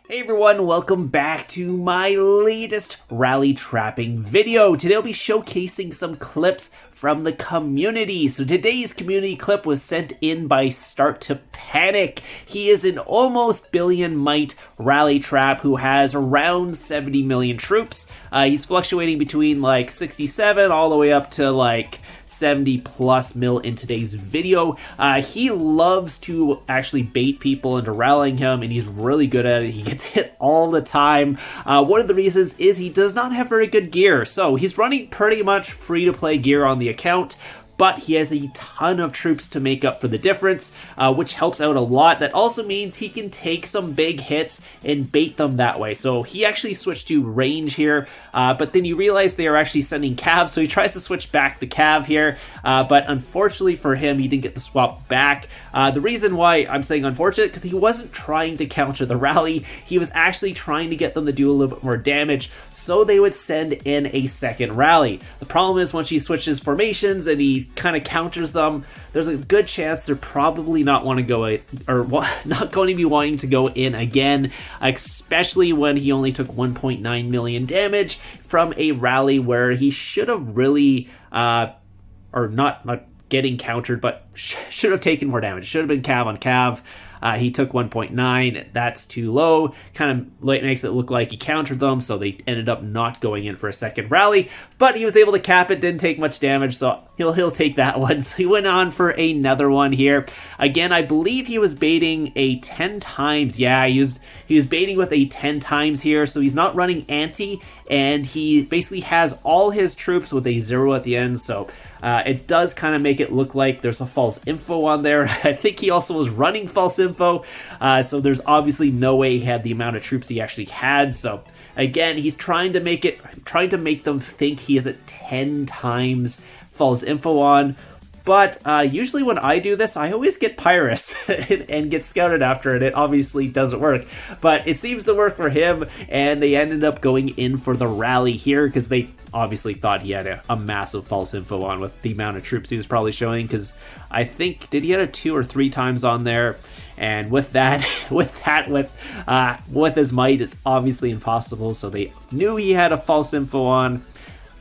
Hey everyone, welcome back to my latest rally trapping video. Today I'll be showcasing some clips from the community. So today's community clip was sent in by Start to Panic. He is an almost billion mite rally trap who has around 70 million troops. He's fluctuating between like 67 all the way up to like 70 plus mil in today's video. He loves to actually bait people into rallying him, and he's really good at it. He gets hit all the time. One of the reasons is he does not have very good gear, so he's running pretty much free-to-play gear on the account, but he has a ton of troops to make up for the difference, which helps out a lot. That also means he can take some big hits and bait them that way. So he actually switched to range here, but then you realize they are actually sending cav, so he tries to switch back the cav here, but unfortunately for him, he didn't get the swap back. The reason why I'm saying unfortunate, because he wasn't trying to counter the rally, he was actually trying to get them to do a little bit more damage, so they would send in a second rally. The problem is once he switches formations and he kind of counters them, there's a good chance they're probably not want to go or not going to be wanting to go in again, especially when he only took 1.9 million damage from a rally where he should have really or not getting countered, but should have taken more damage. It should have been cav on cav. He took 1.9, that's too low, kind of makes it look like he countered them, so they ended up not going in for a second rally, but he was able to cap it, didn't take much damage, so he'll take that one. So he went on for another one here. Again, I believe he was baiting a 10 times, yeah, he was baiting with a 10 times here, so he's not running anti, and he basically has all his troops with a 0 at the end, so it does kind of make it look like there's a false info on there. I think he also was running false info, so there's obviously no way he had the amount of troops he actually had. So again, he's trying to make them think he has a 10 times false info on. But usually when I do this, I always get Pyrus and get scouted after it. It obviously doesn't work, but it seems to work for him, and they ended up going in for the rally here because they obviously thought he had a massive false info on with the amount of troops he was probably showing, because I think, did he had a 2 or 3 times on there? And with his might, it's obviously impossible, so they knew he had a false info on,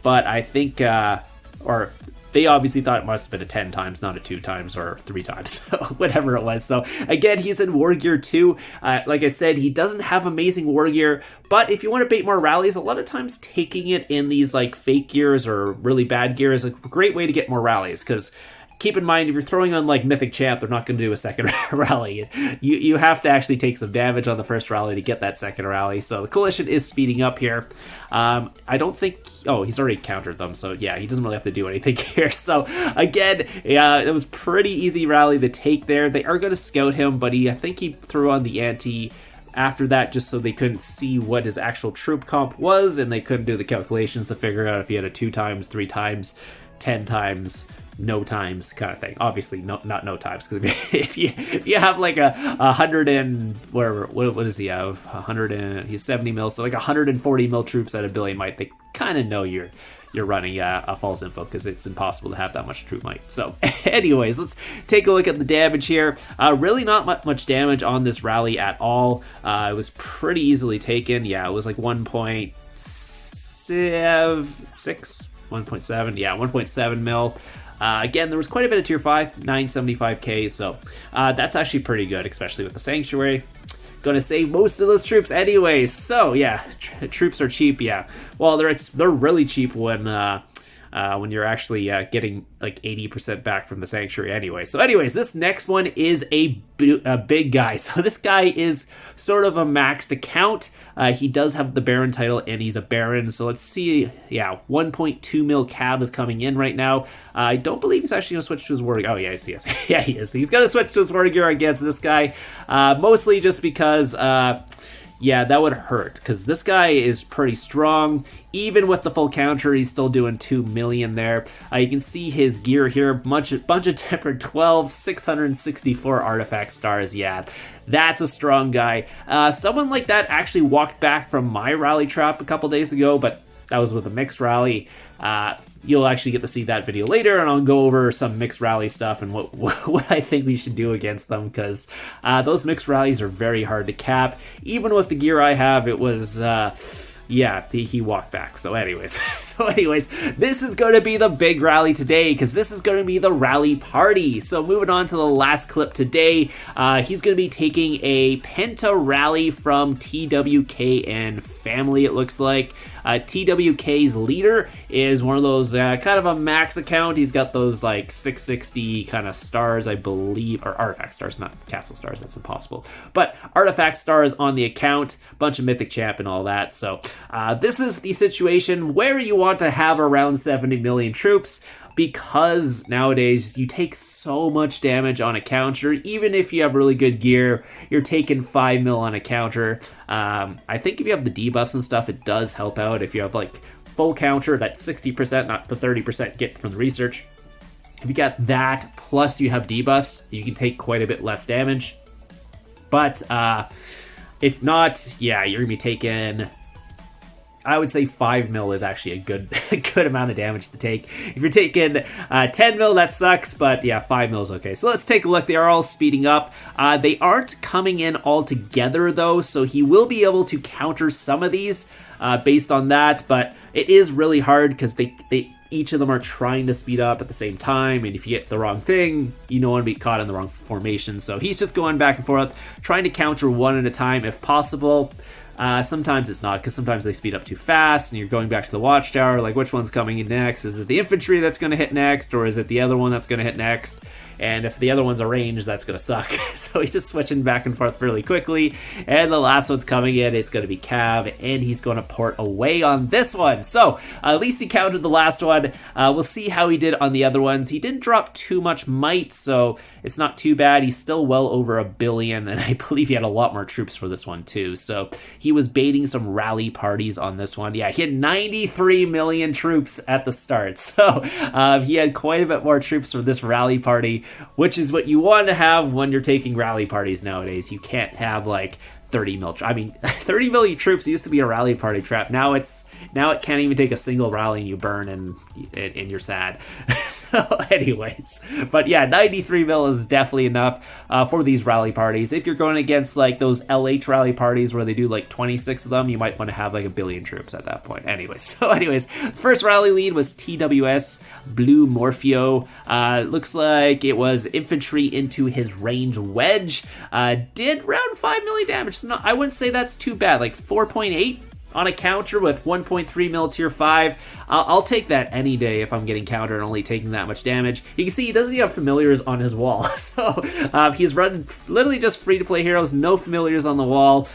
but I think, or they obviously thought it must have been a 10 times, not a 2 times or 3 times, whatever it was. So again, he's in war gear too. Like I said, he doesn't have amazing war gear, but if you want to bait more rallies, a lot of times taking it in these like fake gears or really bad gear is a great way to get more rallies, because keep in mind, if you're throwing on like Mythic Champ, they're not going to do a second rally. You have to actually take some damage on the first rally to get that second rally. So the coalition is speeding up here. I don't think... Oh, he's already countered them. So yeah, he doesn't really have to do anything here. So again, yeah, it was pretty easy rally to take there. They are going to scout him, but I think he threw on the anti after that just so they couldn't see what his actual troop comp was, and they couldn't do the calculations to figure out if he had a 2 times, 3 times, 10 times, no times kind of thing. Obviously not no times, because if you have like a 100 and whatever, what does he have, 100 and he's 70 mil, so like 140 mil troops at a billion might, they kind of know you're running a false info, because it's impossible to have that much troop might. So anyways, let's take a look at the damage here. Really not much damage on this rally at all. It was pretty easily taken. Yeah, it was like 1.6 1.7, yeah, 1.7 mil. Again, there was quite a bit of tier 5, 975k, so that's actually pretty good, especially with the Sanctuary. Gonna save most of those troops anyways, so yeah, troops are cheap, yeah. Well, they're really cheap when you're actually getting like 80% back from the Sanctuary anyway. So anyways, this next one is a big guy. So this guy is sort of a maxed account. He does have the Baron title, and he's a Baron. So let's see. Yeah, 1.2 mil cav is coming in right now. I don't believe he's actually going to switch to his war gear. Oh, yeah, yes. Yeah, he is. He's going to switch to his war gear against this guy. Mostly just because... yeah, that would hurt, because this guy is pretty strong. Even with the full counter, he's still doing 2 million there. You can see his gear here, bunch of different 664 artifact stars. Yeah, that's a strong guy. Someone like that actually walked back from my rally trap a couple days ago, but that was with a mixed rally. you'll actually get to see that video later, and I'll go over some mixed rally stuff and what I think we should do against them, because those mixed rallies are very hard to cap. Even with the gear I have, it was... yeah, he walked back. So anyways, this is going to be the big rally today, because this is going to be the rally party. So moving on to the last clip today, he's going to be taking a Penta rally from TWK and family, it looks like. TWK's leader is one of those kind of a max account. He's got those like 660 kind of stars, I believe, or artifact stars, not castle stars, that's impossible. But artifact stars on the account, bunch of mythic champ and all that. So this is the situation where you want to have around 70 million troops, because nowadays you take so much damage on a counter. Even if you have really good gear, you're taking 5 mil on a counter. I think if you have the debuffs and stuff, it does help out. If you have like full counter, that's 60%, not the 30% get from the research. If you got that, plus you have debuffs, you can take quite a bit less damage. But if not, yeah, you're gonna be taking... I would say 5 mil is actually a good amount of damage to take. If you're taking 10 mil, that sucks, but yeah, 5 mil is okay. So let's take a look. They are all speeding up. They aren't coming in all together, though, so he will be able to counter some of these based on that, but it is really hard because they each of them are trying to speed up at the same time, and if you get the wrong thing, you don't want to be caught in the wrong formation. So he's just going back and forth, trying to counter one at a time if possible. Sometimes it's not, because sometimes they speed up too fast and you're going back to the watchtower, like which one's coming in next? Is it the infantry that's going to hit next, or is it the other one that's going to hit next? And if the other one's a range, that's going to suck. So he's just switching back and forth really quickly, and the last one's coming in, it's going to be Cav, and he's going to port away on this one. So at least he countered the last one. We'll see how he did on the other ones. He didn't drop too much might, so it's not too bad. He's still well over 1 billion, and I believe he had a lot more troops for this one too. So he was baiting some rally parties on this one. Yeah, he had 93 million troops at the start, so he had quite a bit more troops for this rally party, which is what you want to have when you're taking rally parties nowadays. You can't have like 30 mil. I mean, 30 million troops used to be a rally party trap. Now it can't even take a single rally and you burn and you're sad. So anyways, but yeah, 93 mil is definitely enough for these rally parties. If you're going against like those LH rally parties where they do like 26 of them, you might want to have like 1 billion troops at that point. Anyways, first rally lead was TWS Blue Morpheo. Looks like it was infantry into his range wedge. Did around 5 million damage. So I wouldn't say that's too bad. Like 4.8 on a counter with 1.3 mil tier 5. I'll take that any day if I'm getting countered and only taking that much damage. You can see he doesn't even have familiars on his wall. So he's running literally just free-to-play heroes, no familiars on the wall.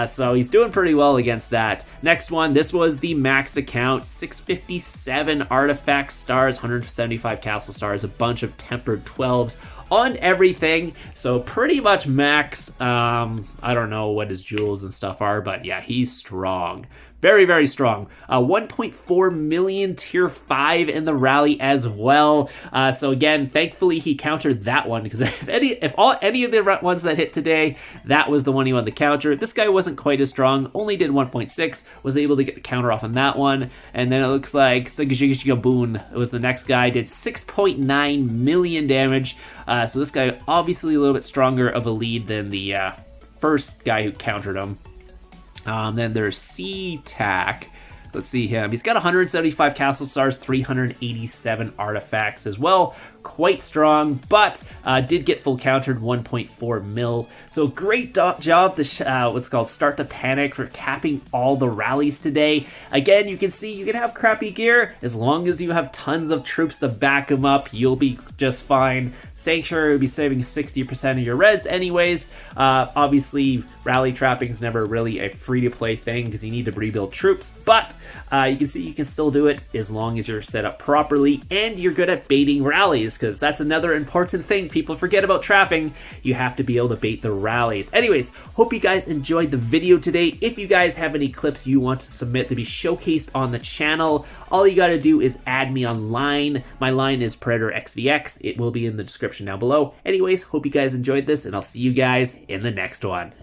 So he's doing pretty well against that. Next one, this was the max account, 657 artifact stars, 175 castle stars, a bunch of tempered 12s on everything, so pretty much max. I don't know what his jewels and stuff are, but yeah, he's strong. Very, very strong. 1.4 million tier 5 in the rally as well. So again, thankfully he countered that one, because any of the ones that hit today, that was the one he wanted to counter. This guy wasn't quite as strong, only did 1.6, was able to get the counter off on that one. And then it looks like Boon was the next guy, did 6.9 million damage. So this guy obviously a little bit stronger of a lead than the first guy who countered him. Then there's C-Tac. Let's see him. He's got 175 castle stars, 387 artifacts as well. Quite strong, but did get full countered, 1.4 mil. So great job to what's called Start to Panic for capping all the rallies today. Again, you can see you can have crappy gear. As long as you have tons of troops to back them up, you'll be just fine. Sanctuary will be saving 60% of your reds anyways. Obviously, rally trapping is never really a free-to-play thing because you need to rebuild troops, but you can see you can still do it as long as you're set up properly and you're good at baiting rallies, because that's another important thing people forget about trapping. You have to be able to bait the rallies. Anyways, hope you guys enjoyed the video today. If you guys have any clips you want to submit to be showcased on the channel, all you gotta do is add me on line. My line is Predatorxvx. It will be in the description down below. Anyways, hope you guys enjoyed this, and I'll see you guys in the next one.